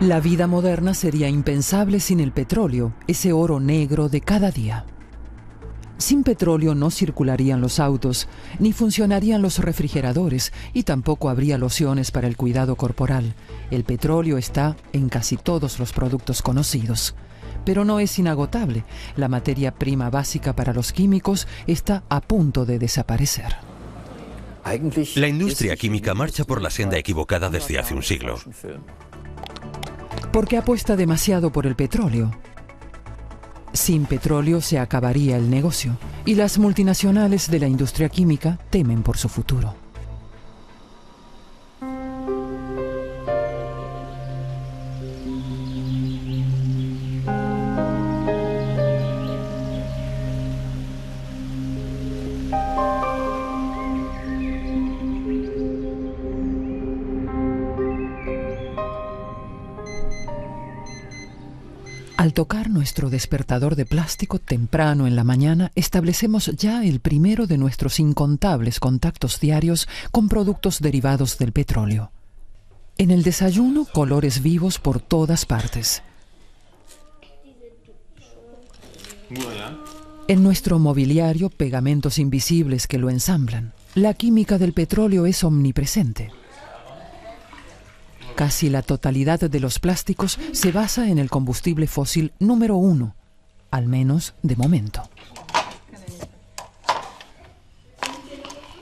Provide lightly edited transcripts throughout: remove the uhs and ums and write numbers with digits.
La vida moderna sería impensable sin el petróleo, ese oro negro de cada día. Sin petróleo no circularían los autos, ni funcionarían los refrigeradores y tampoco habría lociones para el cuidado corporal. El petróleo está en casi todos los productos conocidos. Pero no es inagotable. La materia prima básica para los químicos está a punto de desaparecer. La industria química marcha por la senda equivocada desde hace un siglo. Porque apuesta demasiado por el petróleo. Sin petróleo se acabaría el negocio y las multinacionales de la industria química temen por su futuro. Al tocar nuestro despertador de plástico temprano en la mañana, establecemos ya el primero de nuestros incontables contactos diarios con productos derivados del petróleo. En el desayuno, colores vivos por todas partes. En nuestro mobiliario, pegamentos invisibles que lo ensamblan. La química del petróleo es omnipresente. Casi la totalidad de los plásticos se basa en el combustible fósil número 1, al menos de momento.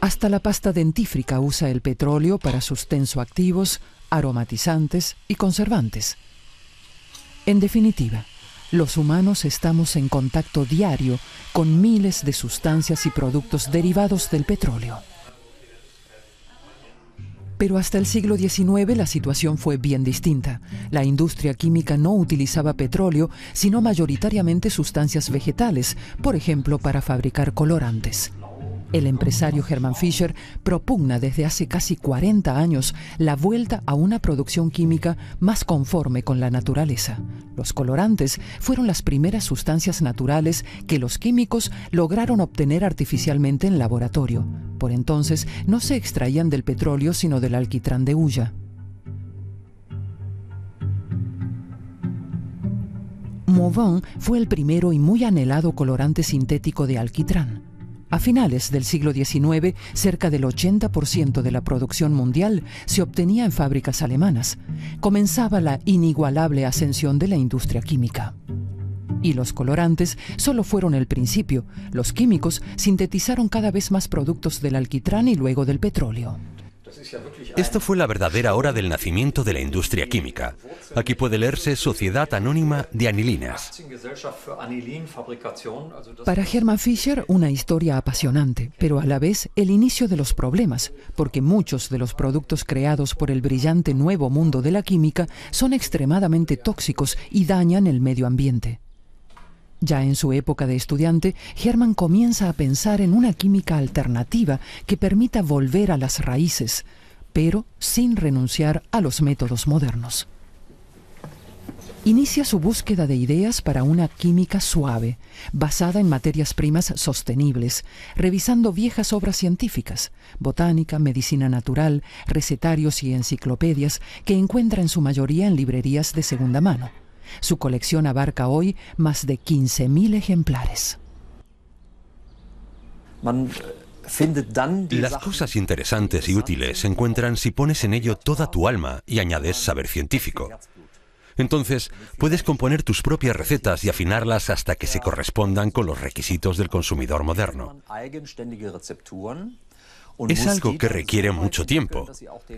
Hasta la pasta dentífrica usa el petróleo para sus tensoactivos, aromatizantes y conservantes. En definitiva, los humanos estamos en contacto diario con miles de sustancias y productos derivados del petróleo. Pero hasta el siglo XIX la situación fue bien distinta. La industria química no utilizaba petróleo, sino mayoritariamente sustancias vegetales, por ejemplo, para fabricar colorantes. El empresario Hermann Fischer propugna desde hace casi 40 años la vuelta a una producción química más conforme con la naturaleza. Los colorantes fueron las primeras sustancias naturales que los químicos lograron obtener artificialmente en laboratorio. Por entonces no se extraían del petróleo sino del alquitrán de hulla. Mauvin fue el primero y muy anhelado colorante sintético de alquitrán. A finales del siglo XIX, cerca del 80% de la producción mundial se obtenía en fábricas alemanas. Comenzaba la inigualable ascensión de la industria química. Y los colorantes solo fueron el principio. Los químicos sintetizaron cada vez más productos del alquitrán y luego del petróleo. Esto fue la verdadera hora del nacimiento de la industria química. Aquí puede leerse Sociedad Anónima de Anilinas. Para Hermann Fischer, una historia apasionante, pero a la vez el inicio de los problemas, porque muchos de los productos creados por el brillante nuevo mundo de la química son extremadamente tóxicos y dañan el medio ambiente. Ya en su época de estudiante, Hermann comienza a pensar en una química alternativa que permita volver a las raíces, pero sin renunciar a los métodos modernos. Inicia su búsqueda de ideas para una química suave, basada en materias primas sostenibles, revisando viejas obras científicas, botánica, medicina natural, recetarios y enciclopedias que encuentra en su mayoría en librerías de segunda mano. Su colección abarca hoy más de 15.000 ejemplares. Las cosas interesantes y útiles se encuentran si pones en ello toda tu alma y añades saber científico. Entonces, puedes componer tus propias recetas y afinarlas hasta que se correspondan con los requisitos del consumidor moderno. Es algo que requiere mucho tiempo.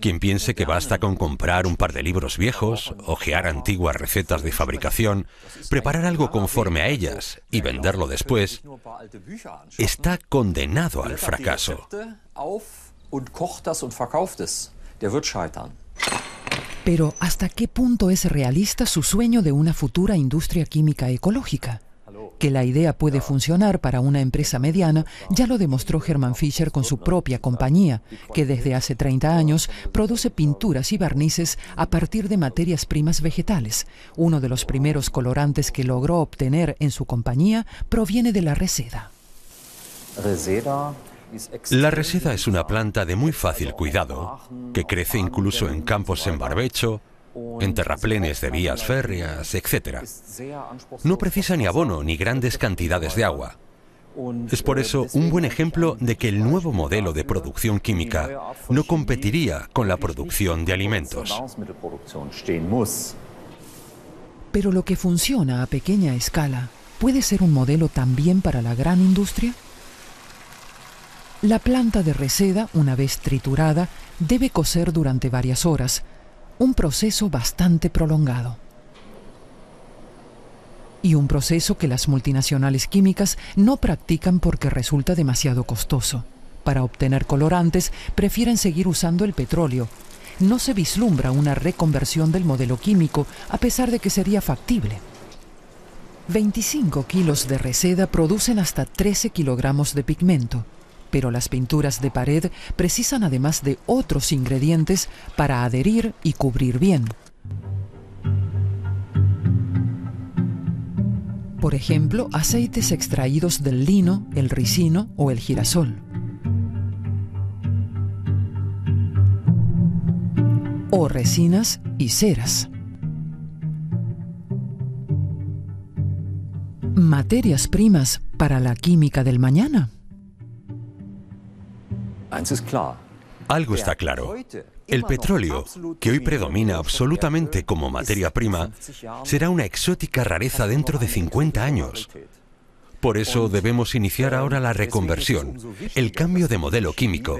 Quien piense que basta con comprar un par de libros viejos, hojear antiguas recetas de fabricación, preparar algo conforme a ellas y venderlo después, está condenado al fracaso. Pero ¿hasta qué punto es realista su sueño de una futura industria química ecológica? Que la idea puede funcionar para una empresa mediana ya lo demostró Hermann Fischer con su propia compañía, que desde hace 30 años produce pinturas y barnices a partir de materias primas vegetales. Uno de los primeros colorantes que logró obtener en su compañía proviene de la reseda. La reseda es una planta de muy fácil cuidado, que crece incluso en campos en barbecho, en terraplenes de vías férreas, etc. No precisa ni abono ni grandes cantidades de agua. Es por eso un buen ejemplo de que el nuevo modelo de producción química no competiría con la producción de alimentos. Pero lo que funciona a pequeña escala, ¿puede ser un modelo también para la gran industria? La planta de reseda, una vez triturada, debe cocer durante varias horas, un proceso bastante prolongado. Y un proceso que las multinacionales químicas no practican porque resulta demasiado costoso. Para obtener colorantes, prefieren seguir usando el petróleo. No se vislumbra una reconversión del modelo químico, a pesar de que sería factible. 25 kilos de reseda producen hasta 13 kilogramos de pigmento, pero las pinturas de pared precisan además de otros ingredientes para adherir y cubrir bien. Por ejemplo, aceites extraídos del lino, el ricino o el girasol. O resinas y ceras. ¿Materias primas para la química del mañana? Algo está claro. El petróleo, que hoy predomina absolutamente como materia prima, será una exótica rareza dentro de 50 años. Por eso debemos iniciar ahora la reconversión, el cambio de modelo químico,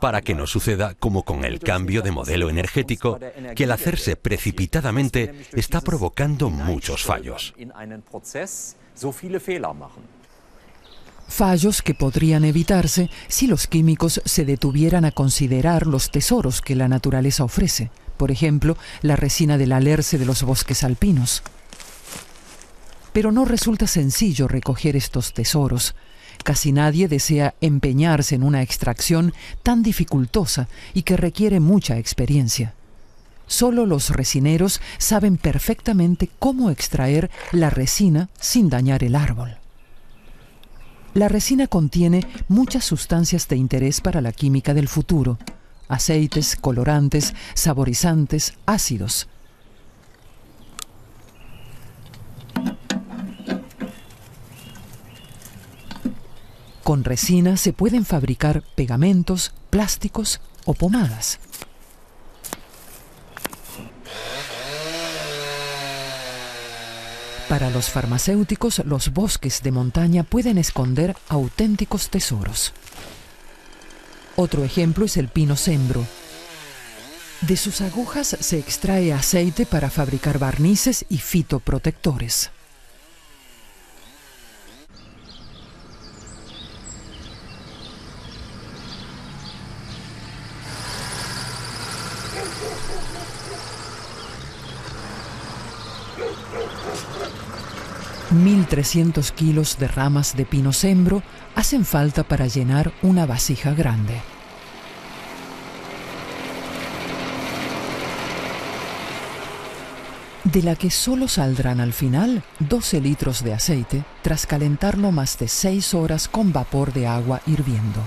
para que no suceda como con el cambio de modelo energético, que al hacerse precipitadamente está provocando muchos fallos. Fallos que podrían evitarse si los químicos se detuvieran a considerar los tesoros que la naturaleza ofrece, por ejemplo, la resina del alerce de los bosques alpinos. Pero no resulta sencillo recoger estos tesoros. Casi nadie desea empeñarse en una extracción tan dificultosa y que requiere mucha experiencia. Solo los resineros saben perfectamente cómo extraer la resina sin dañar el árbol. La resina contiene muchas sustancias de interés para la química del futuro: aceites, colorantes, saborizantes, ácidos. Con resina se pueden fabricar pegamentos, plásticos o pomadas. Para los farmacéuticos, los bosques de montaña pueden esconder auténticos tesoros. Otro ejemplo es el pino cembro. De sus agujas se extrae aceite para fabricar barnices y fitoprotectores. $1.300 kilos de ramas de pino cembro hacen falta para llenar una vasija grande. De la que solo saldrán al final 12 litros de aceite tras calentarlo más de 6 horas con vapor de agua hirviendo.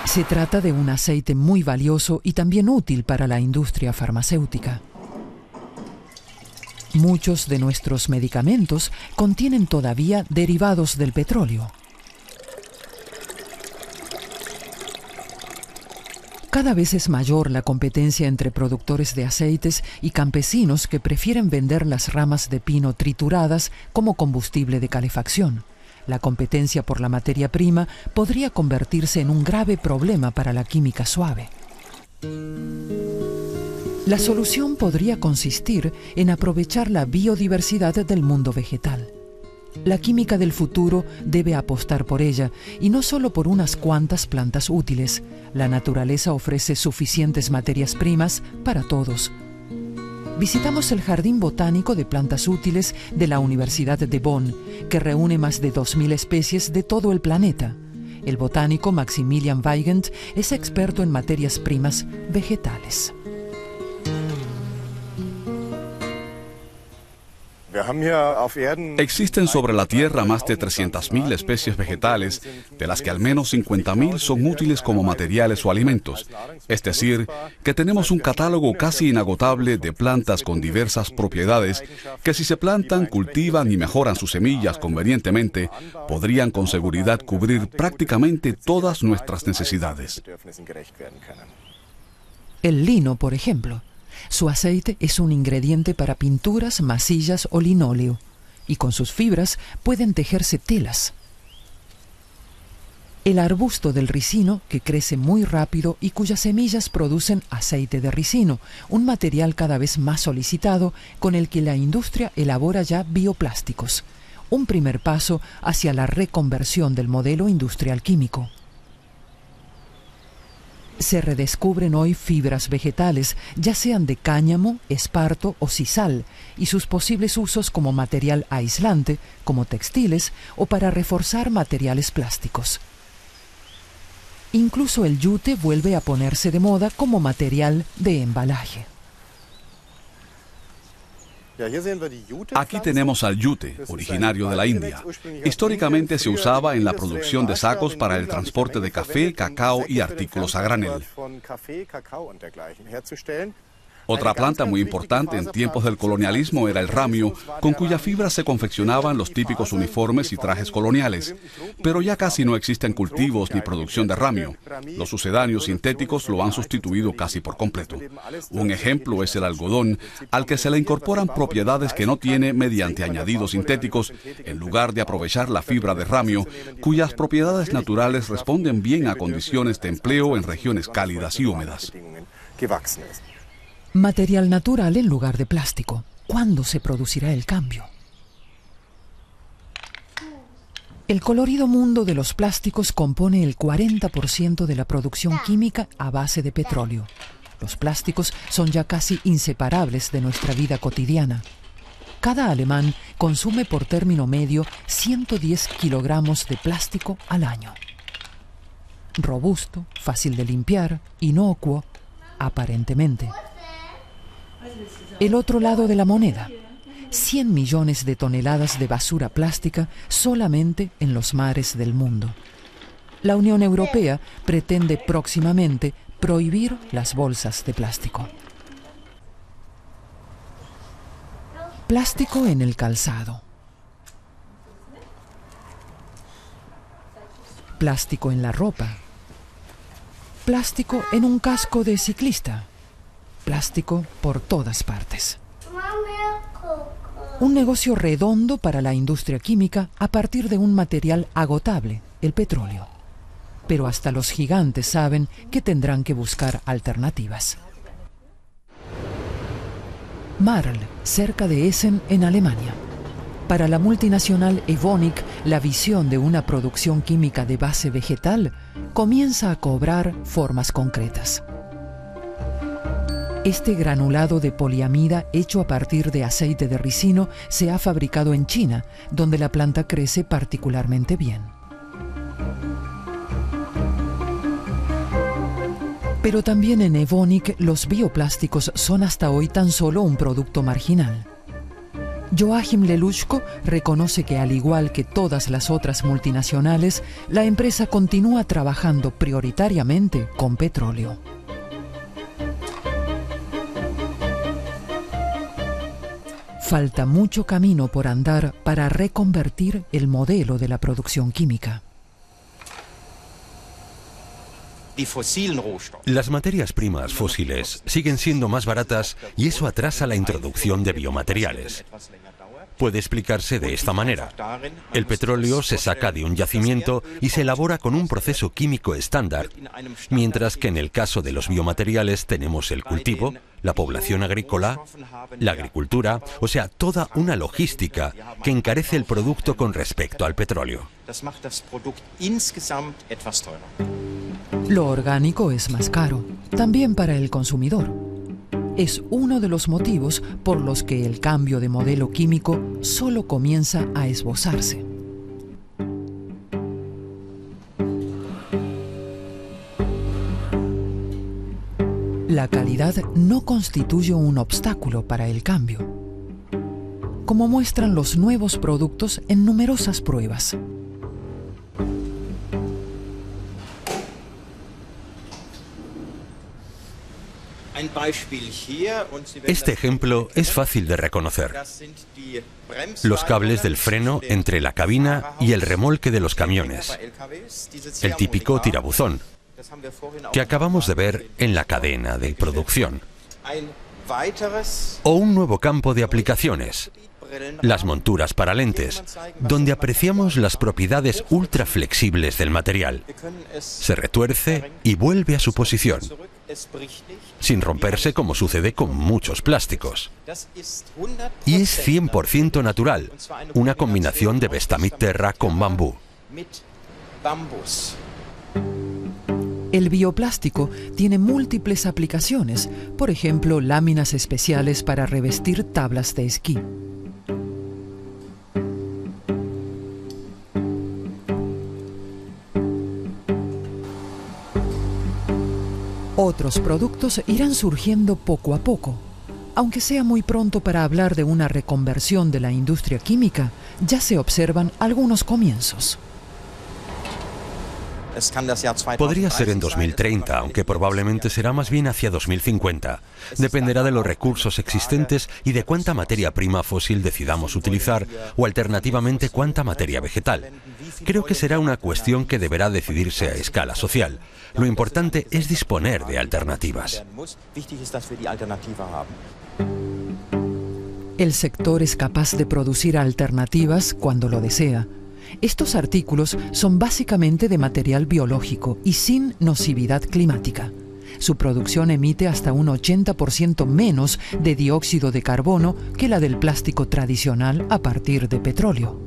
Se trata de un aceite muy valioso y también útil para la industria farmacéutica. Muchos de nuestros medicamentos contienen todavía derivados del petróleo. Cada vez es mayor la competencia entre productores de aceites y campesinos que prefieren vender las ramas de pino trituradas como combustible de calefacción. La competencia por la materia prima podría convertirse en un grave problema para la química suave. La solución podría consistir en aprovechar la biodiversidad del mundo vegetal. La química del futuro debe apostar por ella, y no solo por unas cuantas plantas útiles. La naturaleza ofrece suficientes materias primas para todos. Visitamos el Jardín Botánico de Plantas Útiles de la Universidad de Bonn, que reúne más de 2.000 especies de todo el planeta. El botánico Maximilian Weigand es experto en materias primas vegetales. Existen sobre la Tierra más de 300.000 especies vegetales, de las que al menos 50.000 son útiles como materiales o alimentos. Es decir, que tenemos un catálogo casi inagotable de plantas con diversas propiedades que, si se plantan, cultivan y mejoran sus semillas convenientemente, podrían con seguridad cubrir prácticamente todas nuestras necesidades. El lino, por ejemplo. Su aceite es un ingrediente para pinturas, masillas o linóleo, y con sus fibras pueden tejerse telas. El arbusto del ricino, que crece muy rápido y cuyas semillas producen aceite de ricino, un material cada vez más solicitado con el que la industria elabora ya bioplásticos, un primer paso hacia la reconversión del modelo industrial químico. Se redescubren hoy fibras vegetales, ya sean de cáñamo, esparto o sisal, y sus posibles usos como material aislante, como textiles, o para reforzar materiales plásticos. Incluso el yute vuelve a ponerse de moda como material de embalaje. Aquí tenemos al yute, originario de la India. Históricamente se usaba en la producción de sacos para el transporte de café, cacao y artículos a granel. Otra planta muy importante en tiempos del colonialismo era el ramio, con cuya fibra se confeccionaban los típicos uniformes y trajes coloniales. Pero ya casi no existen cultivos ni producción de ramio. Los sucedáneos sintéticos lo han sustituido casi por completo. Un ejemplo es el algodón, al que se le incorporan propiedades que no tiene mediante añadidos sintéticos, en lugar de aprovechar la fibra de ramio, cuyas propiedades naturales responden bien a condiciones de empleo en regiones cálidas y húmedas. Material natural en lugar de plástico. ¿Cuándo se producirá el cambio? El colorido mundo de los plásticos compone el 40% de la producción química a base de petróleo. Los plásticos son ya casi inseparables de nuestra vida cotidiana. Cada alemán consume por término medio 110 kilogramos de plástico al año. Robusto, fácil de limpiar, inocuo, aparentemente. El otro lado de la moneda, 100 millones de toneladas de basura plástica solamente en los mares del mundo. La Unión Europea pretende próximamente prohibir las bolsas de plástico. Plástico en el calzado. Plástico en la ropa. Plástico en un casco de ciclista. Plástico por todas partes. Un negocio redondo para la industria química a partir de un material agotable, el petróleo. Pero hasta los gigantes saben que tendrán que buscar alternativas. Marl, cerca de Essen, en Alemania. Para la multinacional Evonik, la visión de una producción química de base vegetal comienza a cobrar formas concretas. Este granulado de poliamida hecho a partir de aceite de ricino se ha fabricado en China, donde la planta crece particularmente bien. Pero también en Evonik los bioplásticos son hasta hoy tan solo un producto marginal. Joachim Lelushko reconoce que, al igual que todas las otras multinacionales, la empresa continúa trabajando prioritariamente con petróleo. Falta mucho camino por andar para reconvertir el modelo de la producción química. Las materias primas fósiles siguen siendo más baratas y eso atrasa la introducción de biomateriales. Puede explicarse de esta manera. El petróleo se saca de un yacimiento y se elabora con un proceso químico estándar, mientras que en el caso de los biomateriales tenemos el cultivo, la población agrícola, la agricultura, o sea, toda una logística que encarece el producto con respecto al petróleo. Lo orgánico es más caro, también para el consumidor. Es uno de los motivos por los que el cambio de modelo químico solo comienza a esbozarse. La calidad no constituye un obstáculo para el cambio. como muestran los nuevos productos en numerosas pruebas. Este ejemplo es fácil de reconocer. Los cables del freno entre la cabina y el remolque de los camiones. El típico tirabuzón que acabamos de ver en la cadena de producción. O un nuevo campo de aplicaciones, las monturas para lentes, donde apreciamos las propiedades ultra flexibles del material. Se retuerce y vuelve a su posición, sin romperse como sucede con muchos plásticos. Y es 100% natural, una combinación de Vestamit Terra con bambú. El bioplástico tiene múltiples aplicaciones, por ejemplo, láminas especiales para revestir tablas de esquí. Otros productos irán surgiendo poco a poco. Aunque sea muy pronto para hablar de una reconversión de la industria química, ya se observan algunos comienzos. Podría ser en 2030, aunque probablemente será más bien hacia 2050. Dependerá de los recursos existentes y de cuánta materia prima fósil decidamos utilizar o alternativamente cuánta materia vegetal. Creo que será una cuestión que deberá decidirse a escala social. Lo importante es disponer de alternativas. El sector es capaz de producir alternativas cuando lo desea. Estos artículos son básicamente de material biológico y sin nocividad climática. Su producción emite hasta un 80% menos de dióxido de carbono que la del plástico tradicional a partir de petróleo.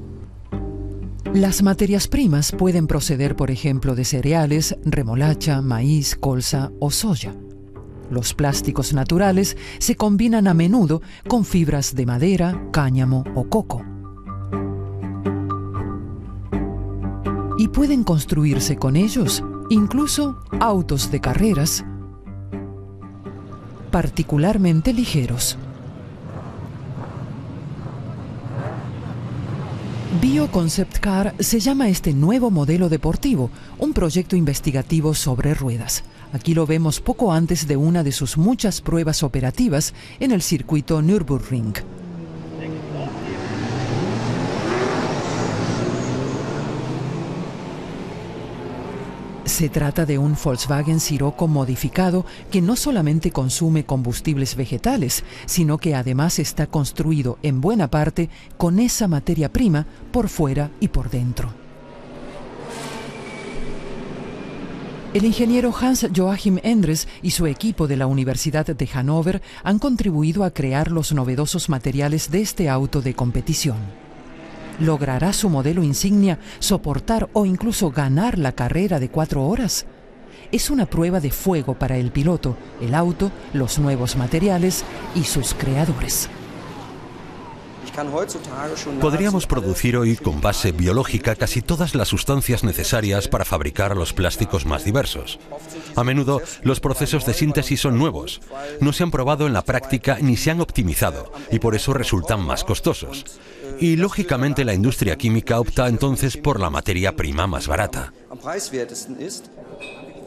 Las materias primas pueden proceder, por ejemplo, de cereales, remolacha, maíz, colza o soya. Los plásticos naturales se combinan a menudo con fibras de madera, cáñamo o coco. Y pueden construirse con ellos incluso autos de carreras particularmente ligeros. Bioconcept Car se llama este nuevo modelo deportivo, un proyecto investigativo sobre ruedas. Aquí lo vemos poco antes de una de sus muchas pruebas operativas en el circuito Nürburgring. Se trata de un Volkswagen Scirocco modificado que no solamente consume combustibles vegetales, sino que además está construido en buena parte con esa materia prima por fuera y por dentro. El ingeniero Hans-Joachim Endres y su equipo de la Universidad de Hannover han contribuido a crear los novedosos materiales de este auto de competición. ¿Logrará su modelo insignia soportar o incluso ganar la carrera de 4 horas? Es una prueba de fuego para el piloto, el auto, los nuevos materiales y sus creadores. Podríamos producir hoy con base biológica casi todas las sustancias necesarias para fabricar los plásticos más diversos. A menudo los procesos de síntesis son nuevos, no se han probado en la práctica ni se han optimizado y por eso resultan más costosos. Y lógicamente la industria química opta entonces por la materia prima más barata.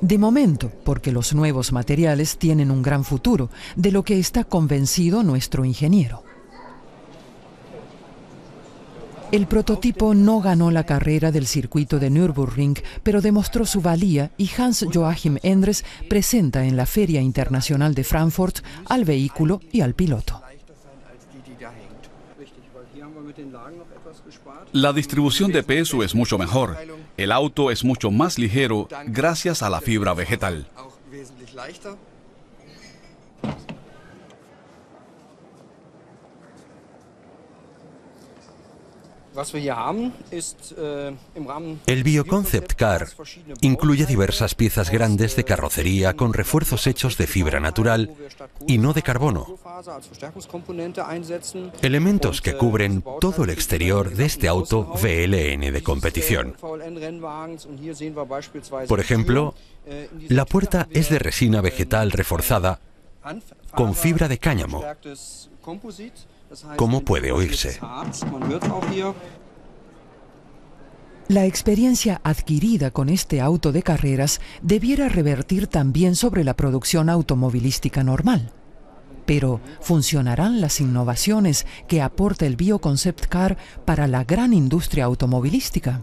De momento, porque los nuevos materiales tienen un gran futuro, de lo que está convencido nuestro ingeniero. El prototipo no ganó la carrera del circuito de Nürburgring, pero demostró su valía y Hans-Joachim Endres presenta en la Feria Internacional de Frankfurt al vehículo y al piloto. La distribución de peso es mucho mejor. El auto es mucho más ligero gracias a la fibra vegetal. El Bioconcept Car incluye diversas piezas grandes de carrocería con refuerzos hechos de fibra natural y no de carbono. Elementos que cubren todo el exterior de este auto VLN de competición. Por ejemplo, la puerta es de resina vegetal reforzada con fibra de cáñamo. ¿Cómo puede oírse? La experiencia adquirida con este auto de carreras debiera revertir también sobre la producción automovilística normal. Pero, ¿funcionarán las innovaciones que aporta el Bioconcept Car para la gran industria automovilística?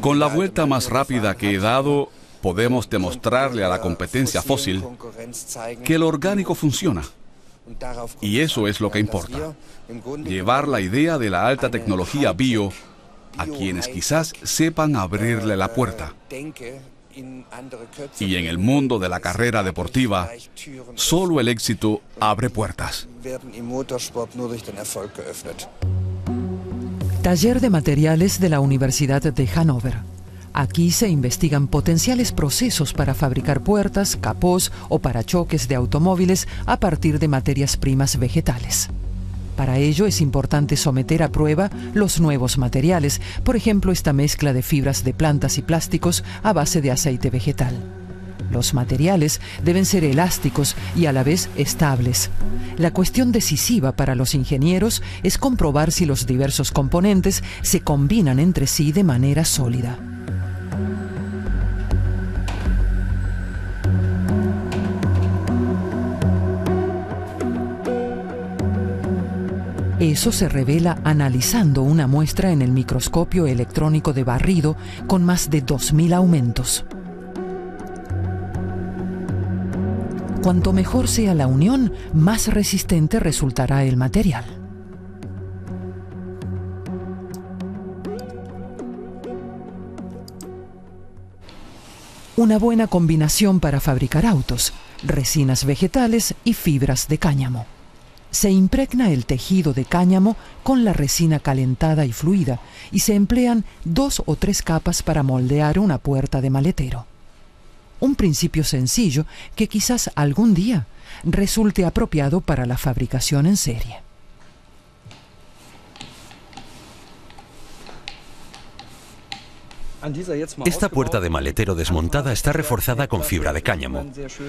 Con la vuelta más rápida que he dado, podemos demostrarle a la competencia fósil que el orgánico funciona. Y eso es lo que importa. Llevar la idea de la alta tecnología bio a quienes quizás sepan abrirle la puerta. Y en el mundo de la carrera deportiva, solo el éxito abre puertas. Taller de Materiales de la Universidad de Hannover. Aquí se investigan potenciales procesos para fabricar puertas, capós o parachoques de automóviles a partir de materias primas vegetales. Para ello es importante someter a prueba los nuevos materiales, por ejemplo esta mezcla de fibras de plantas y plásticos a base de aceite vegetal. Los materiales deben ser elásticos y a la vez estables. La cuestión decisiva para los ingenieros es comprobar si los diversos componentes se combinan entre sí de manera sólida. Eso se revela analizando una muestra en el microscopio electrónico de barrido con más de 2000 aumentos. Cuanto mejor sea la unión, más resistente resultará el material. Una buena combinación para fabricar autos, resinas vegetales y fibras de cáñamo. Se impregna el tejido de cáñamo con la resina calentada y fluida y se emplean 2 o 3 capas para moldear una puerta de maletero. Un principio sencillo que quizás algún día resulte apropiado para la fabricación en serie. Esta puerta de maletero desmontada está reforzada con fibra de cáñamo.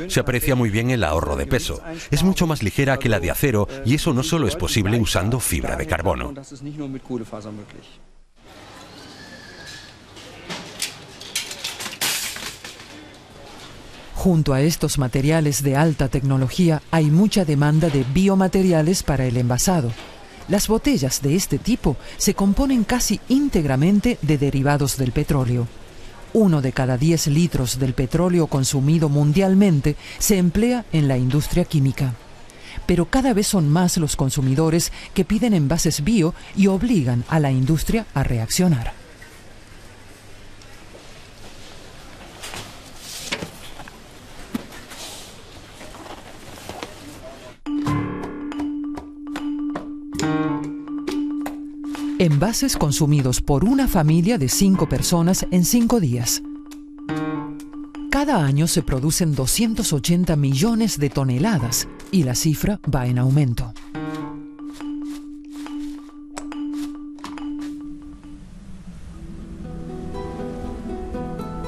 Se aprecia muy bien el ahorro de peso. Es mucho más ligera que la de acero y eso no solo es posible usando fibra de carbono. Junto a estos materiales de alta tecnología hay mucha demanda de biomateriales para el envasado. Las botellas de este tipo se componen casi íntegramente de derivados del petróleo. 1 de cada 10 litros del petróleo consumido mundialmente se emplea en la industria química. Pero cada vez son más los consumidores que piden envases bio y obligan a la industria a reaccionar. Envases consumidos por una familia de 5 personas en 5 días. Cada año se producen 280 millones de toneladas y la cifra va en aumento.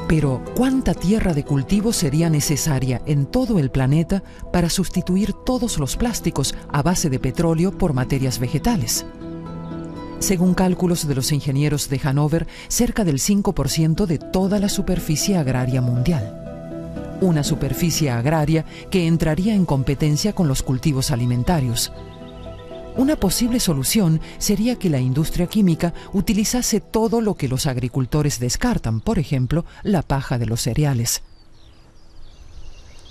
Pero, ¿cuánta tierra de cultivo sería necesaria en todo el planeta para sustituir todos los plásticos a base de petróleo por materias vegetales? Según cálculos de los ingenieros de Hannover, cerca del 5% de toda la superficie agraria mundial. Una superficie agraria que entraría en competencia con los cultivos alimentarios. Una posible solución sería que la industria química utilizase todo lo que los agricultores descartan, por ejemplo, la paja de los cereales.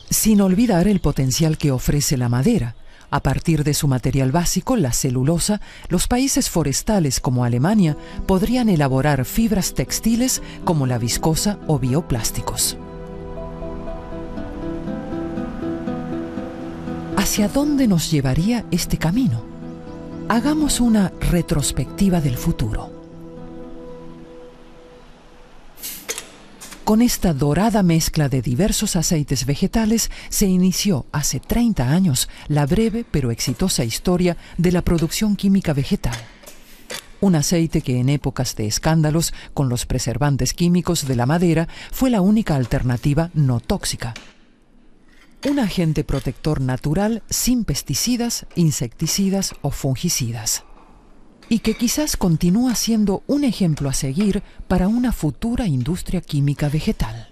Sin olvidar el potencial que ofrece la madera. A partir de su material básico, la celulosa, los países forestales como Alemania podrían elaborar fibras textiles como la viscosa o bioplásticos. ¿Hacia dónde nos llevaría este camino? Hagamos una retrospectiva del futuro. Con esta dorada mezcla de diversos aceites vegetales se inició hace 30 años la breve pero exitosa historia de la producción química vegetal. Un aceite que en épocas de escándalos con los preservantes químicos de la madera fue la única alternativa no tóxica. un agente protector natural sin pesticidas, insecticidas o fungicidas. Y que quizás continúa siendo un ejemplo a seguir para una futura industria química vegetal.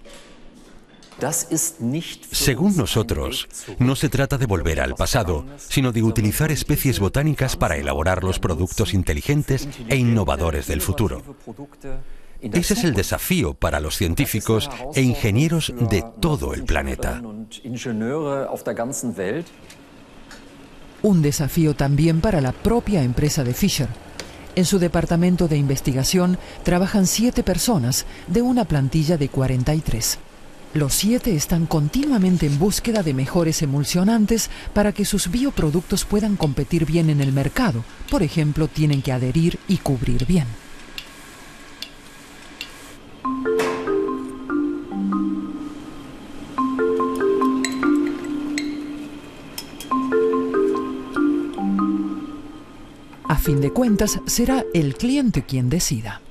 Según nosotros, no se trata de volver al pasado, sino de utilizar especies botánicas para elaborar los productos inteligentes e innovadores del futuro. Ese es el desafío para los científicos e ingenieros de todo el planeta. Un desafío también para la propia empresa de Fischer. En su departamento de investigación trabajan 7 personas de una plantilla de 43. Los 7 están continuamente en búsqueda de mejores emulsionantes para que sus bioproductos puedan competir bien en el mercado. Por ejemplo, tienen que adherir y cubrir bien. A fin de cuentas, será el cliente quien decida.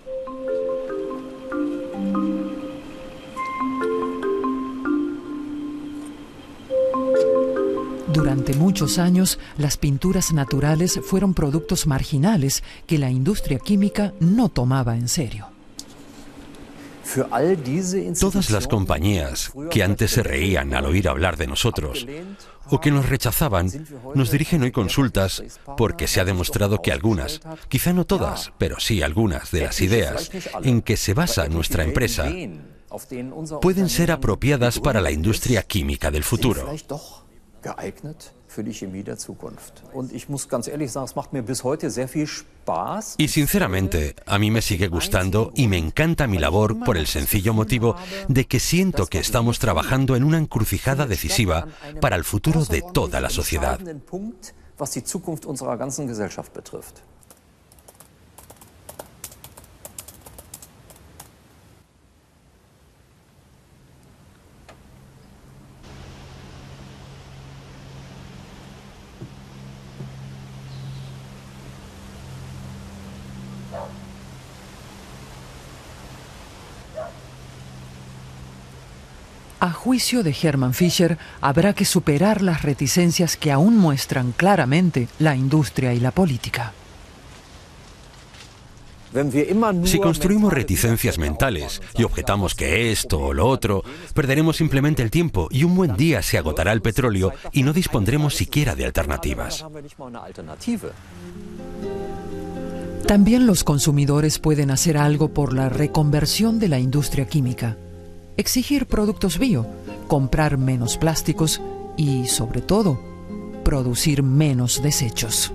Durante muchos años, las pinturas naturales fueron productos marginales que la industria química no tomaba en serio. Todas las compañías que antes se reían al oír hablar de nosotros o que nos rechazaban, nos dirigen hoy consultas porque se ha demostrado que algunas, quizá no todas, pero sí algunas de las ideas en que se basa nuestra empresa pueden ser apropiadas para la industria química del futuro. Y sinceramente, a mí me sigue gustando y me encanta mi labor por el sencillo motivo de que siento que estamos trabajando en una encrucijada decisiva para el futuro de toda la sociedad. A juicio de Hermann Fischer, habrá que superar las reticencias que aún muestran claramente la industria y la política. Si construimos reticencias mentales y objetamos que esto o lo otro, perderemos simplemente el tiempo y un buen día se agotará el petróleo y no dispondremos siquiera de alternativas. También los consumidores pueden hacer algo por la reconversión de la industria química. Exigir productos bio, comprar menos plásticos y, sobre todo, producir menos desechos.